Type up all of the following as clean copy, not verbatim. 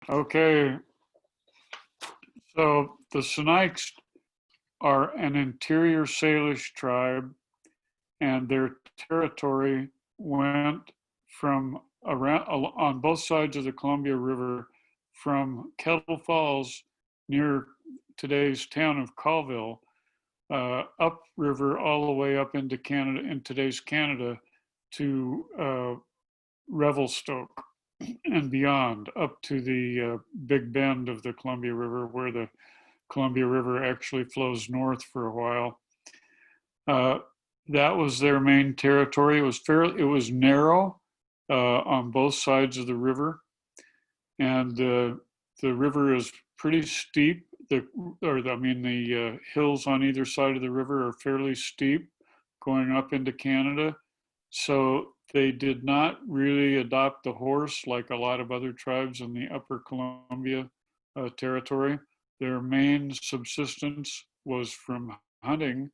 Okay, so the Sinixt are an interior Salish tribe, and their territory went from around on both sides of the Columbia River from Kettle Falls near today's town of Colville, upriver all the way up into Canada, in today's Canada, to Revelstoke and beyond, up to the big bend of the Columbia River, where the Columbia River actually flows north for a while. That was their main territory. It was narrow on both sides of the river, and the river is pretty steep. The hills on either side of the river are fairly steep, going up into Canada. So they did not really adopt the horse like a lot of other tribes in the Upper Columbia territory. Their main subsistence was from hunting.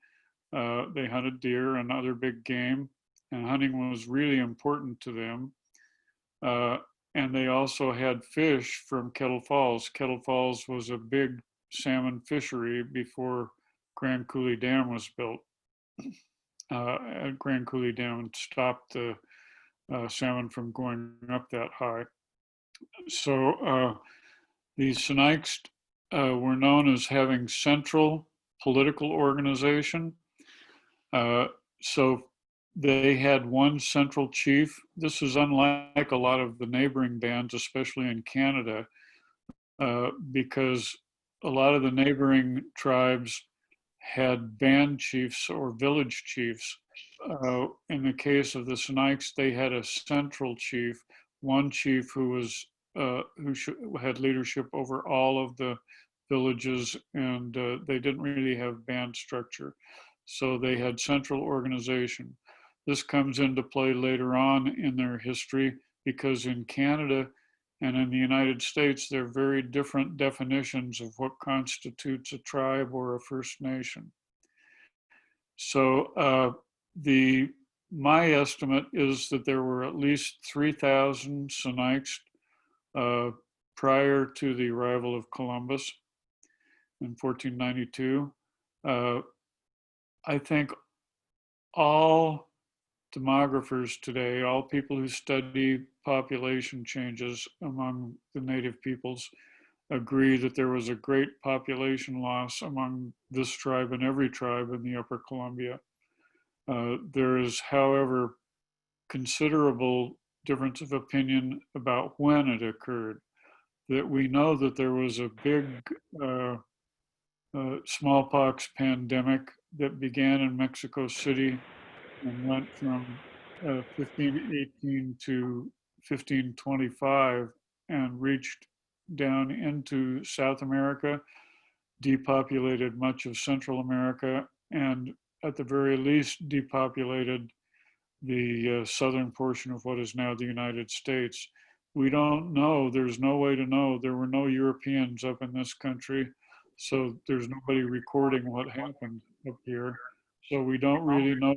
They hunted deer and other big game, and hunting was really important to them. And they also had fish from Kettle Falls. Kettle Falls was a big salmon fishery before Grand Coulee Dam was built. Grand Coulee Dam stopped the salmon from going up that high. So the Sinixt were known as having central political organization. So they had one central chief. This is unlike a lot of the neighboring bands, especially in Canada, because a lot of the neighboring tribes had band chiefs or village chiefs. In the case of the Sinixt, they had a central chief, one chief who was had leadership over all of the villages, and they didn't really have band structure. So they had central organization. This comes into play later on in their history, because in Canada and in the United States, there are very different definitions of what constitutes a tribe or a First Nation. So my estimate is that there were at least 3,000 Sinixt prior to the arrival of Columbus in 1492. I think all demographers today, all people who study population changes among the native peoples, agree that there was a great population loss among this tribe and every tribe in the Upper Columbia. There is, however, considerable difference of opinion about when it occurred. That we know that there was a big smallpox pandemic that began in Mexico City and went from 1518 to 1525 and reached down into South America, depopulated much of Central America, and at the very least depopulated the southern portion of what is now the United States. We don't know, there's no way to know. There were no Europeans up in this country, so there's nobody recording what happened up here. So we don't really know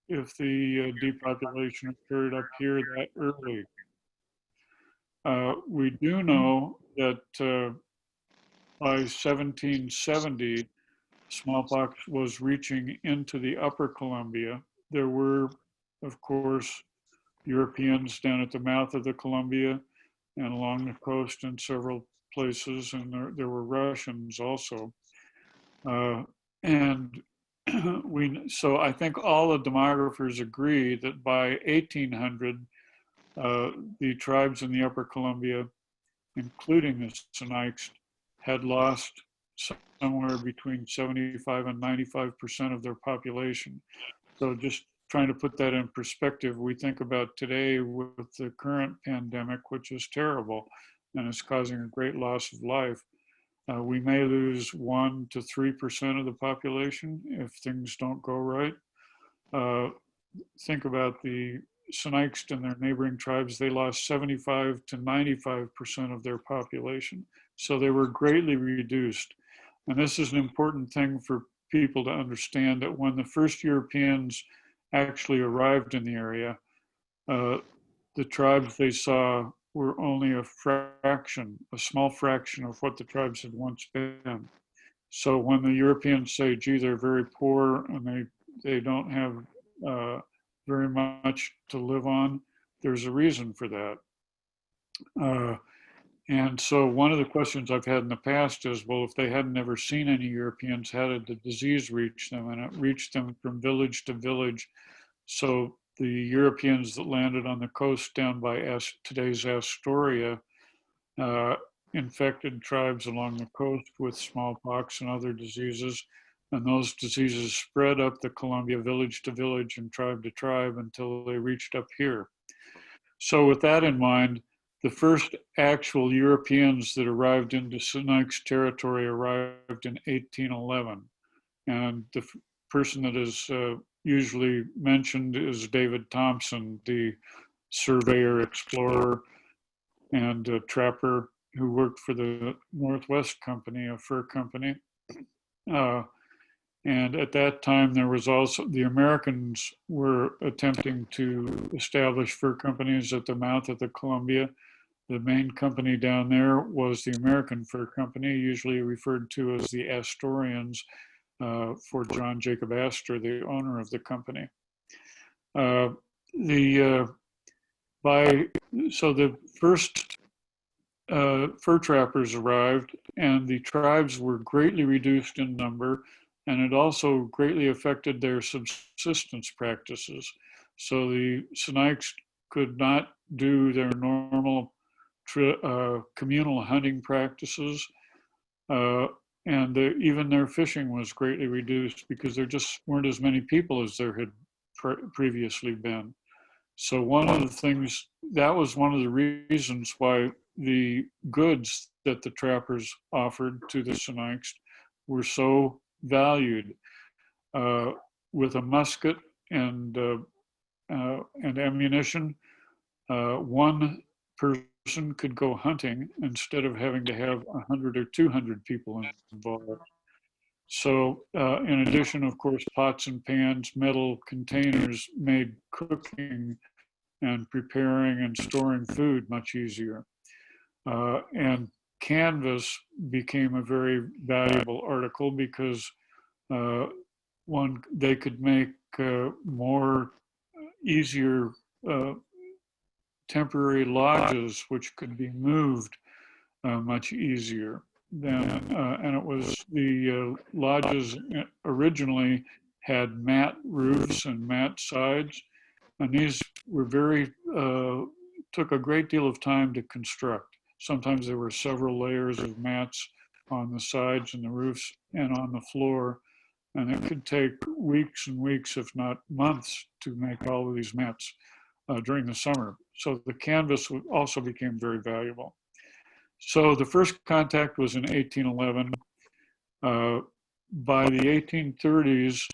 if the depopulation occurred up here that early. We do know that by 1770, smallpox was reaching into the Upper Columbia. There were, of course, Europeans down at the mouth of the Columbia and along the coast in several places, and there were Russians also. So I think all the demographers agree that by 1800, the tribes in the Upper Columbia, including the Sinixt, had lost somewhere between 75 and 95% of their population. So just trying to put that in perspective, we think about today with the current pandemic, which is terrible and is causing a great loss of life. We may lose 1 to 3% of the population if things don't go right. Think about the Sinixt and their neighboring tribes. They lost 75 to 95% of their population. So they were greatly reduced. And this is an important thing for people to understand, that when the first Europeans actually arrived in the area, the tribes they saw were only a fraction, a small fraction of what the tribes had once been. So when the Europeans say, gee, they're very poor and they don't have very much to live on, there's a reason for that. And so one of the questions I've had in the past is, well, if they had never seen any Europeans, how did the disease reach them? And it reached them from village to village. So the Europeans that landed on the coast down by today's Astoria infected tribes along the coast with smallpox and other diseases. And those diseases spread up the Columbia village to village and tribe to tribe until they reached up here. So with that in mind, the first actual Europeans that arrived into Sinixt territory arrived in 1811. And the person that is usually mentioned is David Thompson, the surveyor, explorer, and trapper who worked for the Northwest Company, a fur company. And at that time, there was also, the Americans were attempting to establish fur companies at the mouth of the Columbia. The main company down there was the American Fur Company, usually referred to as the Astorians, for John Jacob Astor, the owner of the company. So the first fur trappers arrived, and the tribes were greatly reduced in number, and it also greatly affected their subsistence practices. So the Sinixt could not do their normal communal hunting practices, and even their fishing was greatly reduced because there just weren't as many people as there had previously been. So one of the things, that was one of the reasons why the goods that the trappers offered to the Sinixt were so valued. With a musket and ammunition, one person could go hunting instead of having to have 100 or 200 people involved. So in addition, of course, pots and pans, metal containers made cooking and preparing and storing food much easier. And canvas became a very valuable article because they could make more easier temporary lodges, which could be moved much easier than, and it was the lodges originally had mat roofs and mat sides, and these were took a great deal of time to construct. Sometimes there were several layers of mats on the sides and the roofs and on the floor, and it could take weeks and weeks, if not months, to make all of these mats during the summer. So the canvas also became very valuable. So the first contact was in 1811. By the 1830s,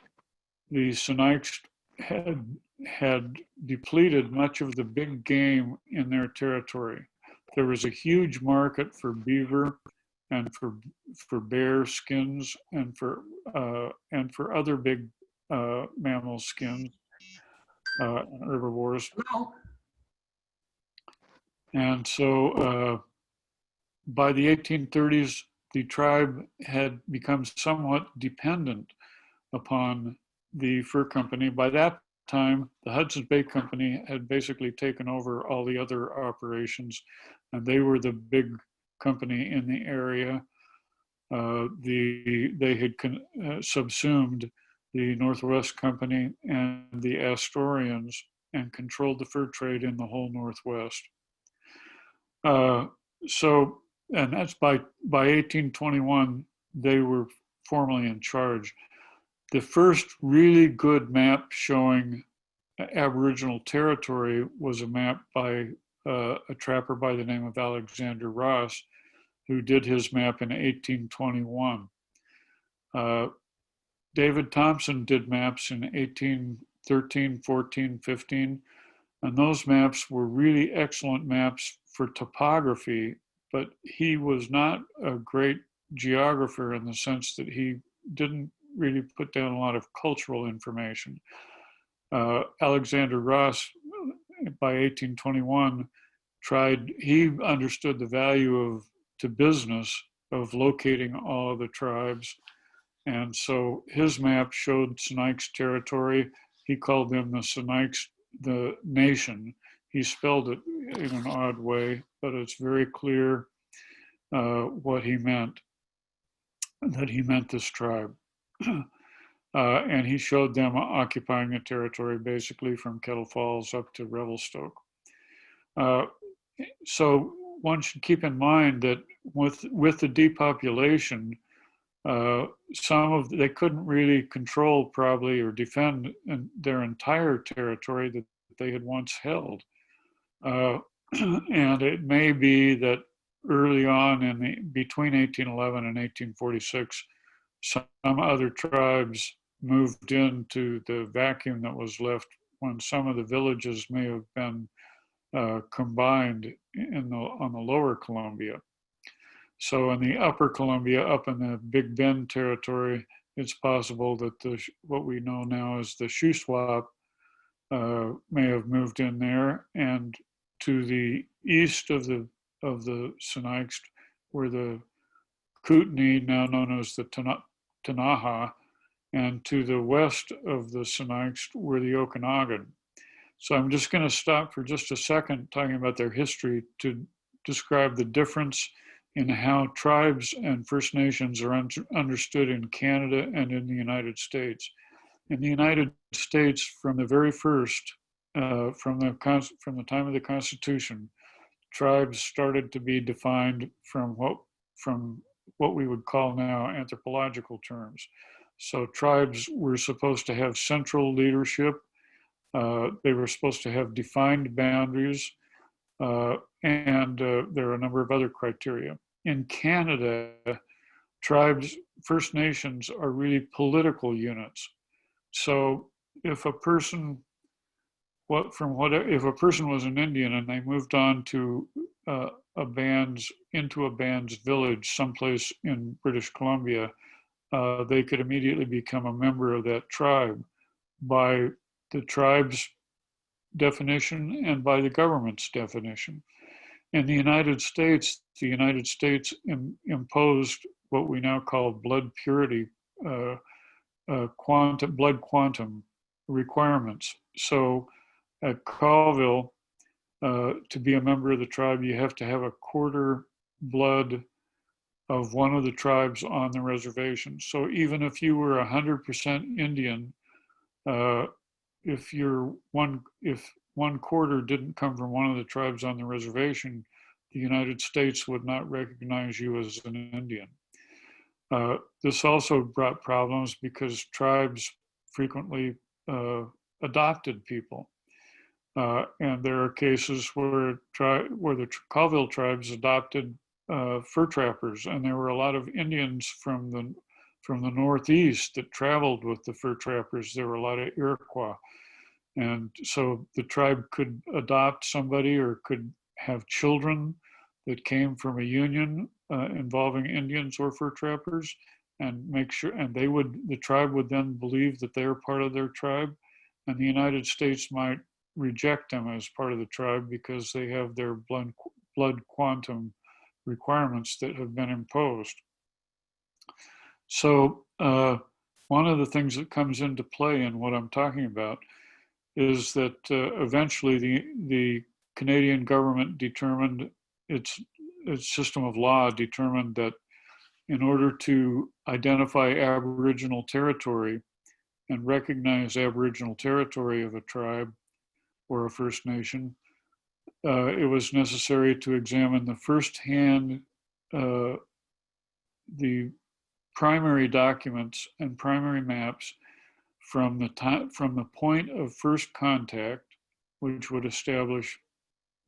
the Sinixt had depleted much of the big game in their territory. There was a huge market for beaver and for bear skins and for other big mammal skins and herbivores. And so by the 1830s, the tribe had become somewhat dependent upon the fur company. By that time, the Hudson's Bay Company had basically taken over all the other operations, and they were the big company in the area. They had subsumed the Northwest Company and the Astorians and controlled the fur trade in the whole Northwest. And that's by 1821, they were formally in charge. The first really good map showing Aboriginal territory was a map by a trapper by the name of Alexander Ross, who did his map in 1821. David Thompson did maps in 1813, 14, 15, and those maps were really excellent maps for topography, but he was not a great geographer in the sense that he didn't really put down a lot of cultural information. Alexander Ross, by 1821, he understood the value to business of locating all of the tribes. And so his map showed Sinixt territory. He called them the Sinixt, the nation. He spelled it in an odd way, but it's very clear what he meant, that he meant this tribe. And he showed them occupying the territory basically from Kettle Falls up to Revelstoke. So one should keep in mind that with the depopulation, they couldn't really control probably or defend their entire territory that they had once held. And it may be that early on between 1811 and 1846, some other tribes moved into the vacuum that was left when some of the villages may have been combined on the lower Columbia. So in the upper Columbia, up in the Big Bend territory, it's possible that what we know now as the Shuswap may have moved in there, and to the east of the Sinixt were the Kootenai, now known as the Tanaha, and to the west of the Sinixt were the Okanagan. So I'm just going to stop for just a second talking about their history to describe the difference in how tribes and First Nations are understood in Canada and in the United States. In the United States, from the very first, from the time of the Constitution, tribes started to be defined from what we would call now anthropological terms. So tribes were supposed to have central leadership. They were supposed to have defined boundaries, and there are a number of other criteria. In Canada, tribes, First Nations are really political units. So if a person was an Indian and they moved on to into a band's village someplace in British Columbia, they could immediately become a member of that tribe by the tribe's definition and by the government's definition. In the United States imposed what we now call blood purity, blood quantum requirements. So at Colville, to be a member of the tribe, you have to have a quarter blood of one of the tribes on the reservation. So even if you were 100% Indian, if one quarter didn't come from one of the tribes on the reservation, the United States would not recognize you as an Indian. This also brought problems because tribes frequently adopted people. And there are cases where the Colville tribes adopted fur trappers, and there were a lot of Indians from the Northeast that traveled with the fur trappers. There were a lot of Iroquois. And so the tribe could adopt somebody or could have children that came from a union involving Indians or fur trappers, and the tribe would then believe that they are part of their tribe, and the United States might reject them as part of the tribe because they have their blood quantum requirements that have been imposed. So one of the things that comes into play in what I'm talking about is that eventually the Canadian government determined, its system of law determined that in order to identify Aboriginal territory and recognize Aboriginal territory of a tribe or a First Nation, it was necessary to examine the firsthand, the primary documents and primary maps from the point of first contact, which would establish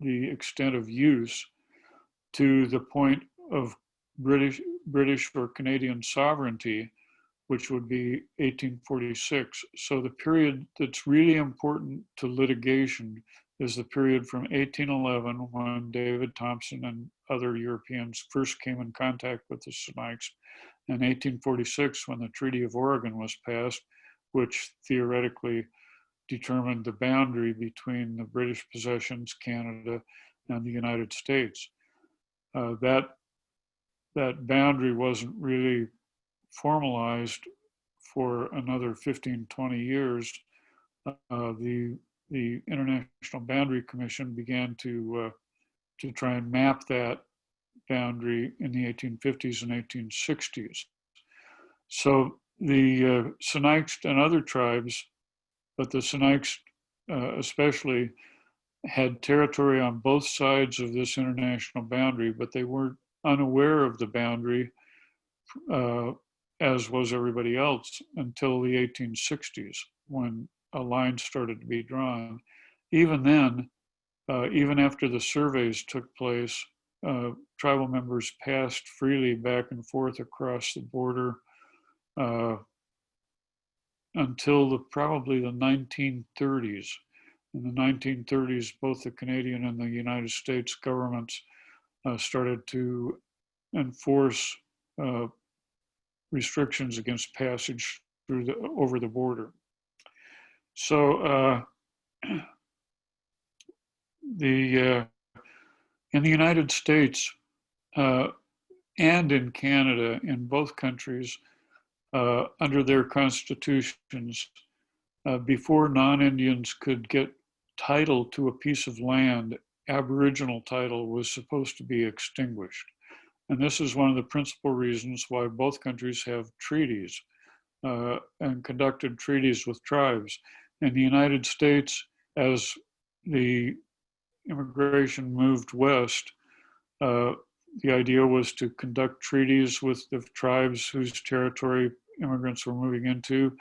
the extent of use, to the point of British or Canadian sovereignty, which would be 1846. So the period that's really important to litigation is the period from 1811, when David Thompson and other Europeans first came in contact with the Sinixt, and 1846, when the Treaty of Oregon was passed, which theoretically determined the boundary between the British possessions, Canada, and the United States. That boundary wasn't really formalized for another 15, 20 years. The International Boundary Commission began to try and map that boundary in the 1850s and 1860s. So the Sinixt and other tribes, but the Sinixt especially, had territory on both sides of this international boundary, but they weren't unaware of the boundary, as was everybody else, until the 1860s, when a line started to be drawn. Even then, even after the surveys took place, tribal members passed freely back and forth across the border until probably the 1930s. In the 1930s, both the Canadian and the United States governments started to enforce restrictions against passage over the border. So in the United States and in Canada, in both countries, under their constitutions, before non-Indians could get title to a piece of land, Aboriginal title was supposed to be extinguished. And this is one of the principal reasons why both countries have treaties and conducted treaties with tribes. In the United States, as the immigration moved west, the idea was to conduct treaties with the tribes whose territory immigrants were moving into,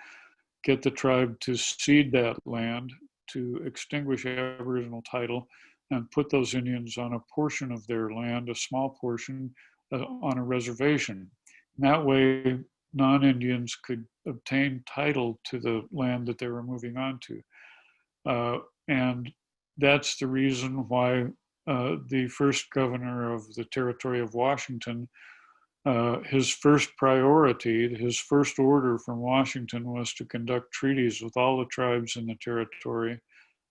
get the tribe to cede that land, to extinguish Aboriginal title, and put those Indians on a portion of their land, a small portion, on a reservation. And that way, non-Indians could obtain title to the land that they were moving on to. And that's the reason why the first governor of the territory of Washington, his first priority, his first order from Washington was to conduct treaties with all the tribes in the territory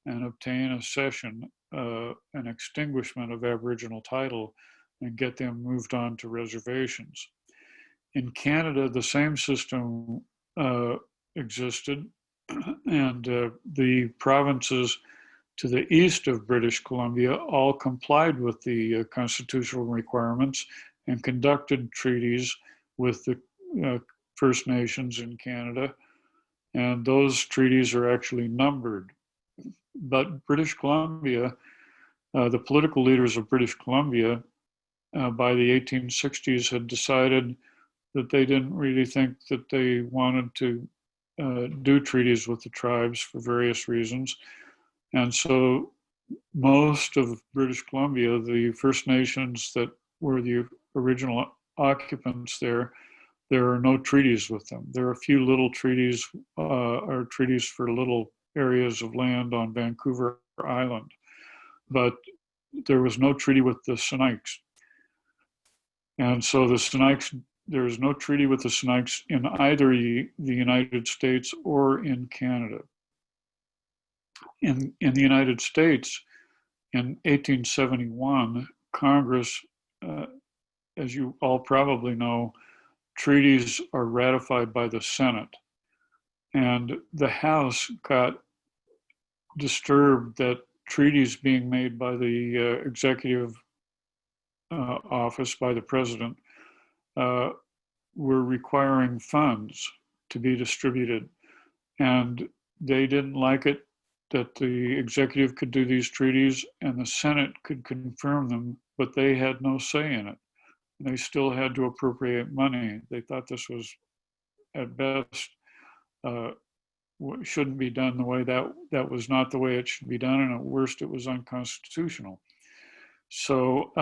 and obtain a cession, an extinguishment of Aboriginal title, and get them moved on to reservations. In Canada, the same system existed, and the provinces to the east of British Columbia all complied with the constitutional requirements and conducted treaties with the First Nations in Canada. And those treaties are actually numbered. But British Columbia, the political leaders of British Columbia by the 1860s had decided that they didn't really think that they wanted to do treaties with the tribes for various reasons. And so most of British Columbia, the First Nations that were the original occupants there are no treaties with them. There are a few little treaties, or treaties for little areas of land on Vancouver Island, but there was no treaty with the Sinixt. And so the Sinixt, there is no treaty with the Sinixt in either the United States or in Canada. In the United States, in 1871, Congress, as you all probably know, treaties are ratified by the Senate. And the House got disturbed that treaties being made by the executive office, by the president, were requiring funds to be distributed. And they didn't like it that the executive could do these treaties and the Senate could confirm them, but they had no say in it. They still had to appropriate money. They thought this was, at best, shouldn't be done the way that was not the way it should be done, and at worst, it was unconstitutional. So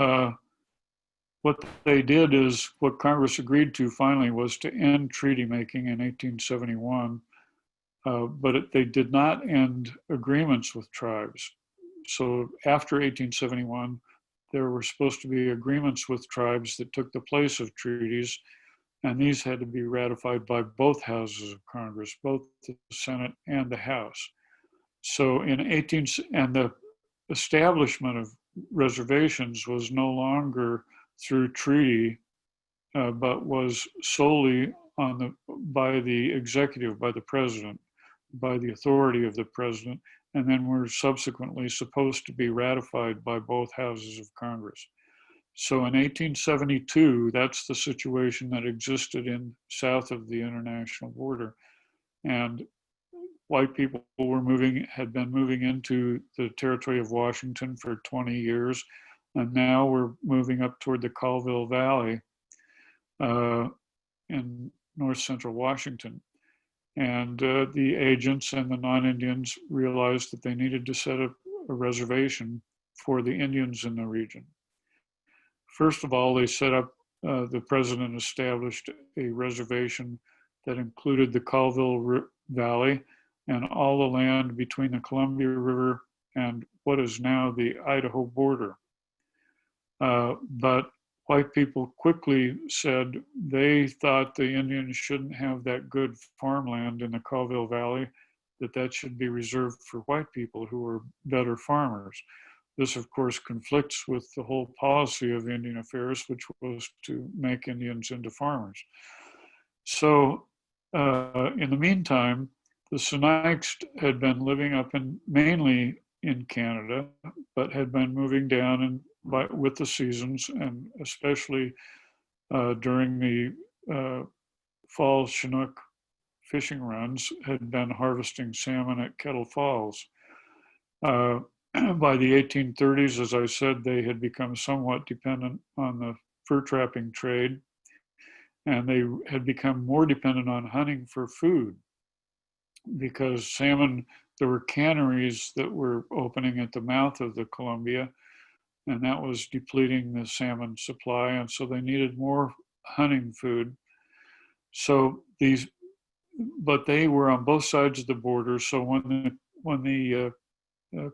what they did is, what Congress agreed to finally was to end treaty making in 1871, but they did not end agreements with tribes. So after 1871, there were supposed to be agreements with tribes that took the place of treaties, and these had to be ratified by both houses of Congress, both the Senate and the House. So and the establishment reservations was no longer through treaty, but was solely by the executive, by the president, by the authority of the president, and then were subsequently supposed to be ratified by both houses of Congress. So in 1872, that's the situation that existed in south of the international border. And white people had been moving into the territory of Washington for 20 years, and now we're moving up toward the Colville Valley in north central Washington. And the agents and the non-Indians realized that they needed to set up a reservation for the Indians in the region. First of all, they set up, the president established a reservation that included the Colville Valley and all the land between the Columbia River and what is now the Idaho border. But white people quickly said they thought the Indians shouldn't have that good farmland in the Colville Valley, that should be reserved for white people who were better farmers. This, of course, conflicts with the whole policy of Indian Affairs, which was to make Indians into farmers. So in the meantime, the Sinixt had been living up mainly in Canada, but had been moving down with the seasons, and especially during the fall Chinook fishing runs, had been harvesting salmon at Kettle Falls. By the 1830s, as I said, they had become somewhat dependent on the fur trapping trade, and they had become more dependent on hunting for food, because salmon, there were canneries that were opening at the mouth of the Columbia, and that was depleting the salmon supply, and so they needed more hunting food. So but they were on both sides of the border. So when the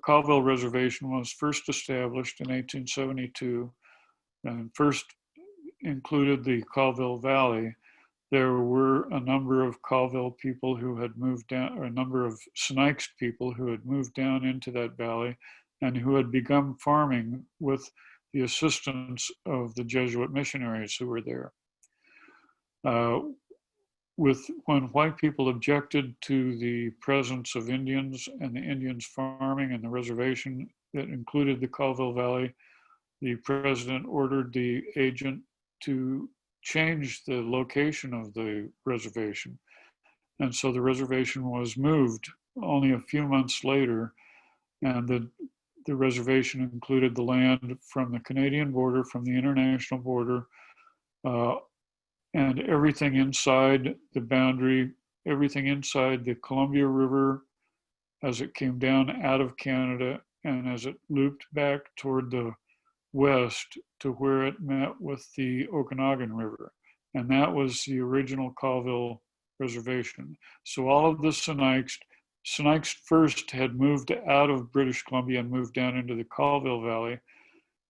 Colville Reservation was first established in 1872, and first included the Colville Valley, there were a number of Colville people who had moved down, or a number of Sinixt people who had moved down into that valley and who had begun farming with the assistance of the Jesuit missionaries who were there. When white people objected to the presence of Indians and the Indians farming and the reservation that included the Colville Valley, the president ordered the agent to change the location of the reservation. And so the reservation was moved only a few months later, and the reservation included the land from the Canadian border, from the international border, and everything inside the boundary, everything inside the Columbia River as it came down out of Canada and as it looped back toward the west to where it met with the Okanagan River. And that was the original Colville Reservation. So all of the Sinixt first had moved out of British Columbia and moved down into the Colville Valley.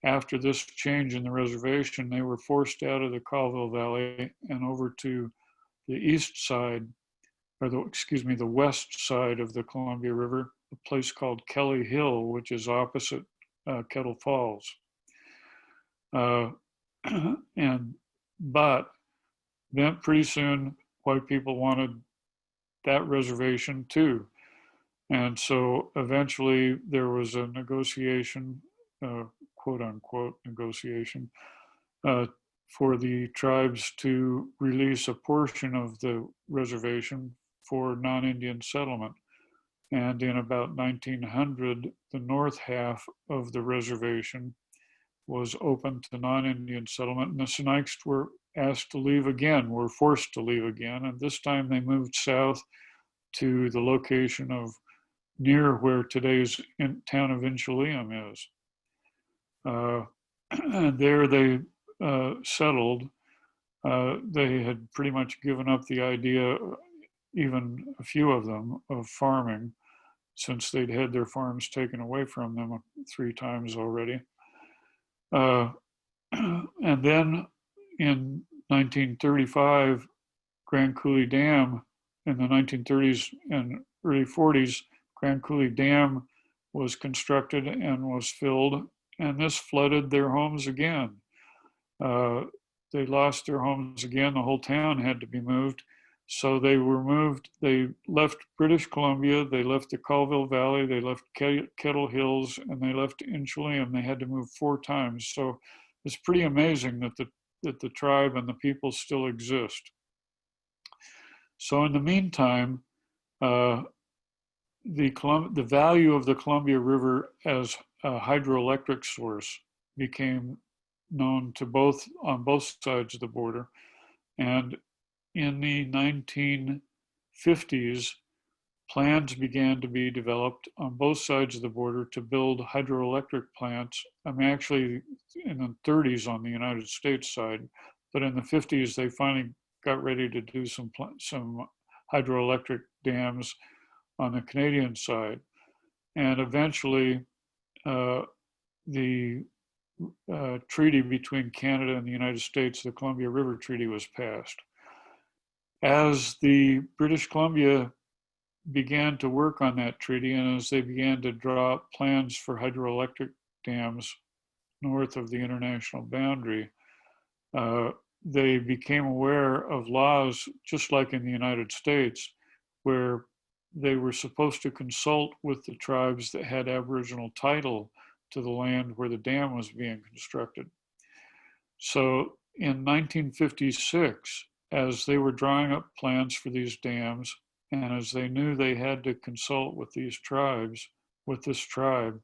After this change in the reservation, they were forced out of the Colville Valley and over to the east side, or the west side of the Columbia River, a place called Kelly Hill, which is opposite Kettle Falls. But then pretty soon, white people wanted that reservation too. And so eventually there was a negotiation, quote unquote negotiation, for the tribes to release a portion of the reservation for non-Indian settlement. And in about 1900, the north half of the reservation was open to non-Indian settlement, and the Sinixt were asked to leave again, were forced to leave again, and this time they moved south to the location of near where today's town of Inchelium is. And there they settled. They had pretty much given up the idea, even a few of them, of farming, since they'd had their farms taken away from them 3 times already. And then in 1935, Grand Coulee Dam, in the 1930s and early 40s, Grand Coulee Dam was constructed and was filled, and this flooded their homes again. They lost their homes again. The whole town had to be moved. So they were moved. They left British Columbia. They left the Colville Valley. They left Kettle Hills, and they left Inchelium. They had to move 4 times. So it's pretty amazing that the tribe and the people still exist. So in the meantime, the value of the Columbia River as a hydroelectric source became known to on both sides of the border. And in the 1950s, plans began to be developed on both sides of the border to build hydroelectric plants. I mean, actually in the 30s on the United States side, but in the 50s, they finally got ready to do some hydroelectric dams on the Canadian side. And eventually, the treaty between Canada and the United States, the Columbia River Treaty, was passed. As the British Columbia began to work on that treaty, and as they began to draw up plans for hydroelectric dams north of the international boundary, they became aware of laws, just like in the United States, where they were supposed to consult with the tribes that had Aboriginal title to the land where the dam was being constructed. So in 1956, as they were drawing up plans for these dams, and as they knew they had to consult with these tribes, with this tribe,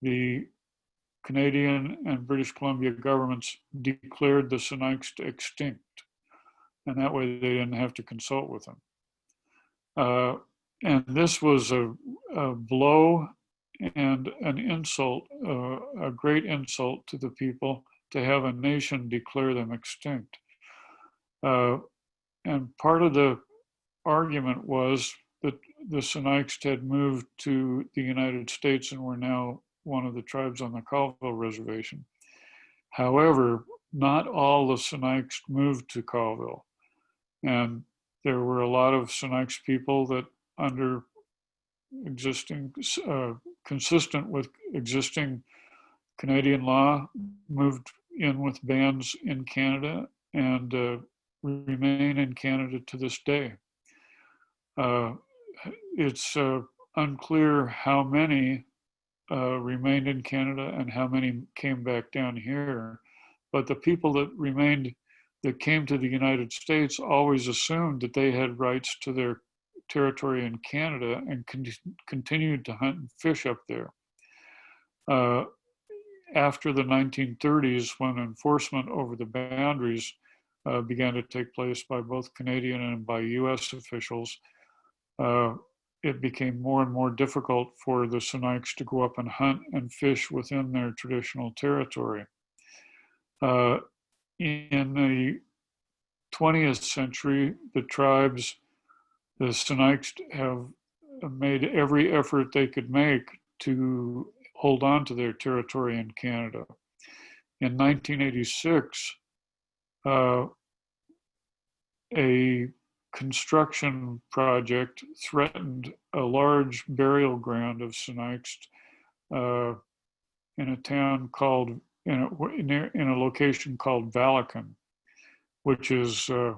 the Canadian and British Columbia governments declared the Sinixt extinct, and that way they didn't have to consult with them. And this was a blow and an insult, a great insult to the people, to have a nation declare them extinct. And part of the argument was that the Sinixt had moved to the United States and were now one of the tribes on the Colville Reservation. However, not all the Sinixt moved to Colville. And there were a lot of Sinixt people that, under existing, consistent with existing Canadian law, moved in with bands in Canada and remain in Canada to this day. It's unclear how many remained in Canada and how many came back down here, but the people that remained, that came to the United States, always assumed that they had rights to their territory in Canada and continued to hunt and fish up there. After the 1930s, when enforcement over the boundaries began to take place by both Canadian and by US officials, it became more and more difficult for the Sinixt to go up and hunt and fish within their traditional territory. In the 20th century, the tribes, the Sinixt, have made every effort they could make to hold on to their territory in Canada. In 1986, a construction project threatened a large burial ground of Sinixt in a town called, in a location called Valakan, which is to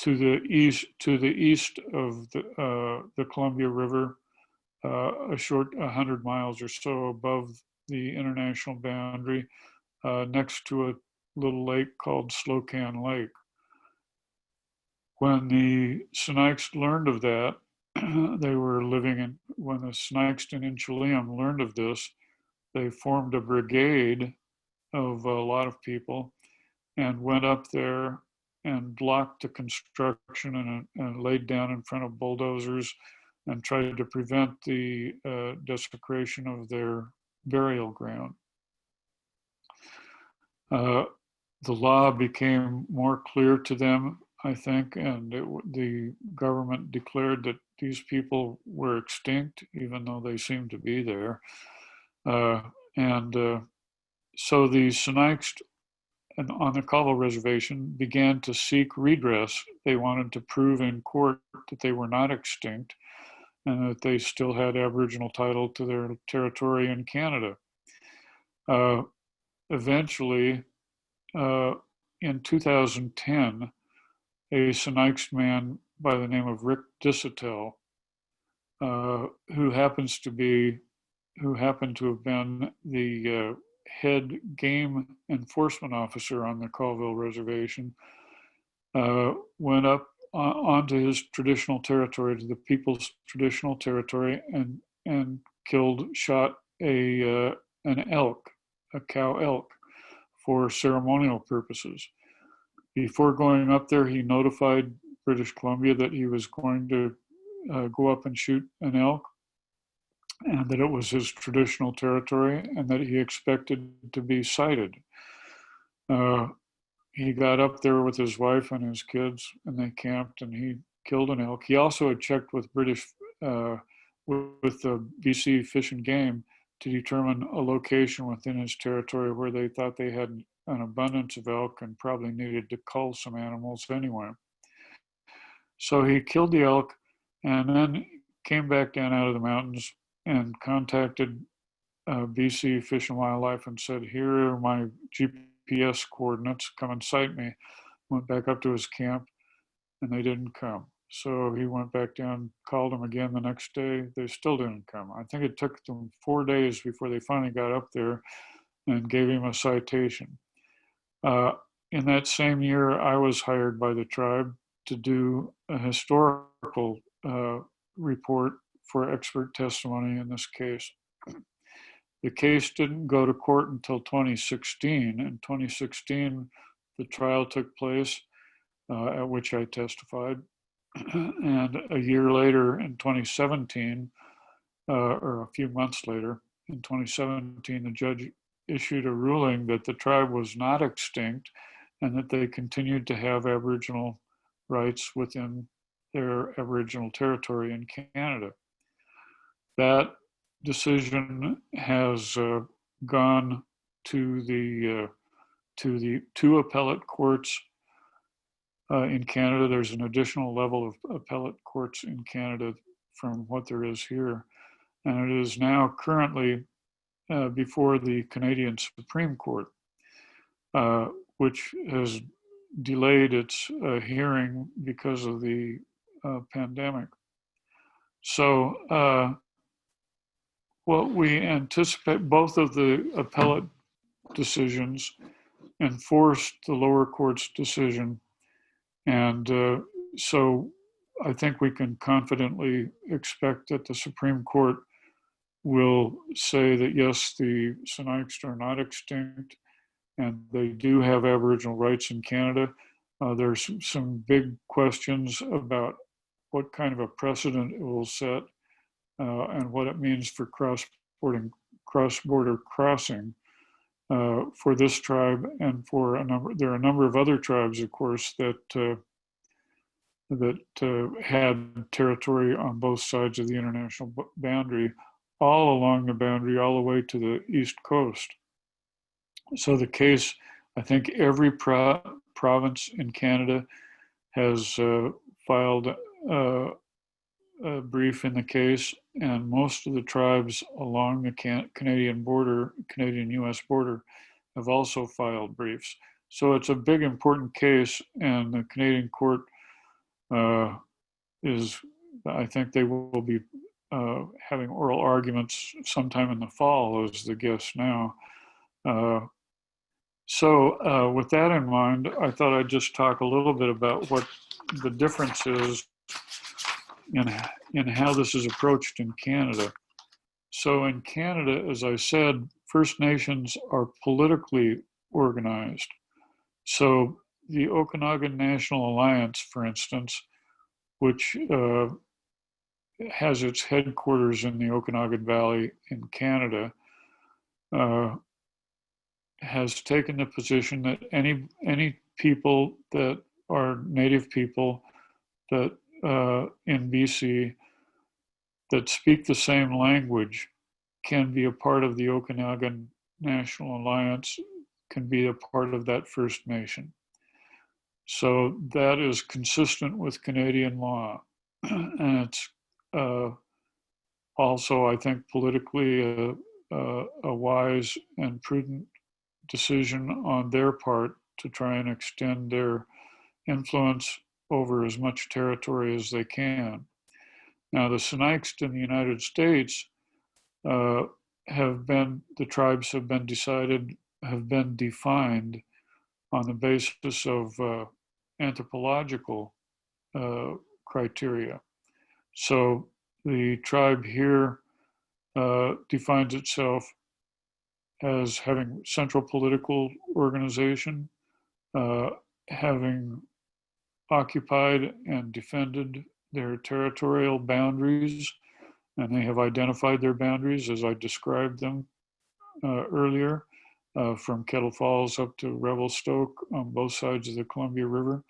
the east of the Columbia River, a short 100 miles or so above the international boundary, next to a little lake called Slocan Lake. When the Sinixt learned of that, they were living in, when the Sinixt in Inchelium learned of this, they formed a brigade of a lot of people and went up there and blocked the construction and laid down in front of bulldozers and tried to prevent the desecration of their burial ground. The law became more clear to them, I think, and the government declared that these people were extinct, even though they seemed to be there. So the Sinixt on the Colville Reservation began to seek redress. They wanted to prove in court that they were not extinct and that they still had Aboriginal title to their territory in Canada. Eventually, in 2010, a Sinixt man by the name of Rick Disa, who happened to have been the head game enforcement officer on the Colville Reservation, went up onto his traditional territory, to the people's traditional territory, and shot an elk, a cow elk, for ceremonial purposes. Before going up there, he notified British Columbia that he was going to go up and shoot an elk, and that it was his traditional territory, and that he expected to be cited. He got up there with his wife and his kids, and they camped, and he killed an elk. He also had checked with with the BC Fish and Game to determine a location within his territory where they thought they had an abundance of elk and probably needed to cull some animals anyway. So he killed the elk and then came back down out of the mountains and contacted BC Fish and Wildlife and said, "Here are my GPS coordinates, come and cite me." Went back up to his camp, and they didn't come. So he went back down, called them again the next day. They still didn't come. I think it took them 4 days before they finally got up there and gave him a citation. In that same year, I was hired by the tribe to do a historical report for expert testimony in this case. The case didn't go to court until 2016. In 2016, the trial took place, at which I testified. And a year later, in 2017, or a few months later, in 2017, the judge issued a ruling that the tribe was not extinct and that they continued to have Aboriginal rights within their Aboriginal territory in Canada. That decision has gone to the two appellate courts in Canada. There's an additional level of appellate courts in Canada from what there is here, and it is now currently before the Canadian Supreme Court, which has delayed its hearing because of the pandemic. So what we anticipate, both of the appellate decisions enforced the lower court's decision. And so I think we can confidently expect that the Supreme Court will say that, yes, the Sinixt are not extinct and they do have Aboriginal rights in Canada. There's some big questions about what kind of a precedent it will set and what it means for cross-border crossing for this tribe and for there are a number of other tribes, of course, that had territory on both sides of the international boundary, all along the boundary, all the way to the East Coast. So the case, I think every province in Canada has filed a brief in the case, and most of the tribes along the Canadian-US border have also filed briefs. So it's a big, important case, and the Canadian court I think they will be having oral arguments sometime in the fall, as the guess now. So with that in mind, I thought I'd just talk a little bit about what the difference is in how this is approached in Canada. So in Canada, as I said, First Nations are politically organized. So the Okanagan National Alliance, for instance, which has its headquarters in the Okanagan Valley in Canada, has taken the position that any people that are Native people that in BC that speak the same language can be a part of the Okanagan National Alliance, can be a part of that First Nation. So that is consistent with Canadian law. And it's also, I think, politically a wise and prudent decision on their part to try and extend their influence over as much territory as they can. Now, the Sinixt in the United States the tribes have been defined on the basis of anthropological criteria. So the tribe here defines itself as having central political organization, having occupied and defended their territorial boundaries, and they have identified their boundaries as I described them earlier, from Kettle Falls up to Revelstoke on both sides of the Columbia River.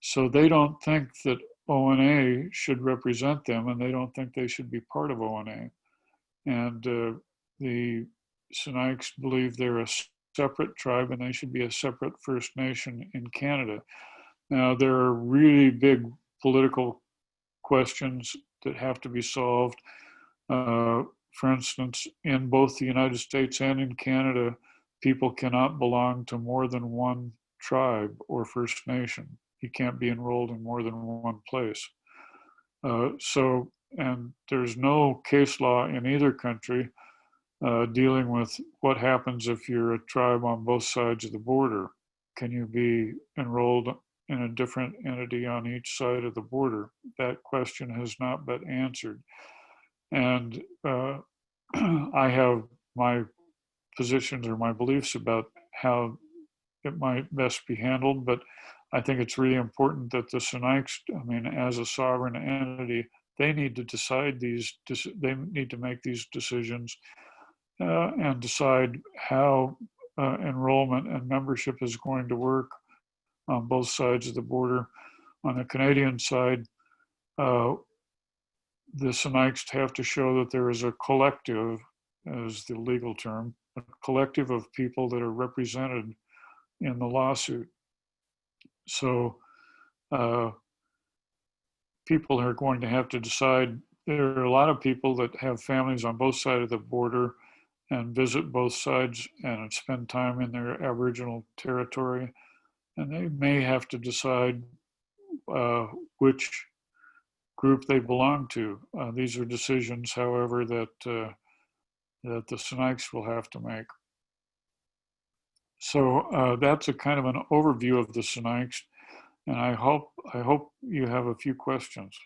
So they don't think that ONA should represent them, and they don't think they should be part of ONA. And the Sinixt believe they're a separate tribe and they should be a separate First Nation in Canada. Now, there are really big political questions that have to be solved. For instance, in both the United States and in Canada, people cannot belong to more than one tribe or First Nation. You can't be enrolled in more than one place. And there's no case law in either country dealing with what happens if you're a tribe on both sides of the border. Can you be enrolled in a different entity on each side of the border? That question has not been answered. And I have my positions or my beliefs about how it might best be handled, but I think it's really important that the Sinixt, as a sovereign entity, they need to decide they need to make these decisions and decide how enrollment and membership is going to work on both sides of the border. On the Canadian side, the Sinixt have to show that there is a collective, as the legal term, a collective of people that are represented in the lawsuit. So people are going to have to decide. There are a lot of people that have families on both sides of the border and visit both sides and spend time in their Aboriginal territory. And they may have to decide which group they belong to. These are decisions, however, that the Sinixt will have to make. So that's a kind of an overview of the Sinixt, and I hope you have a few questions.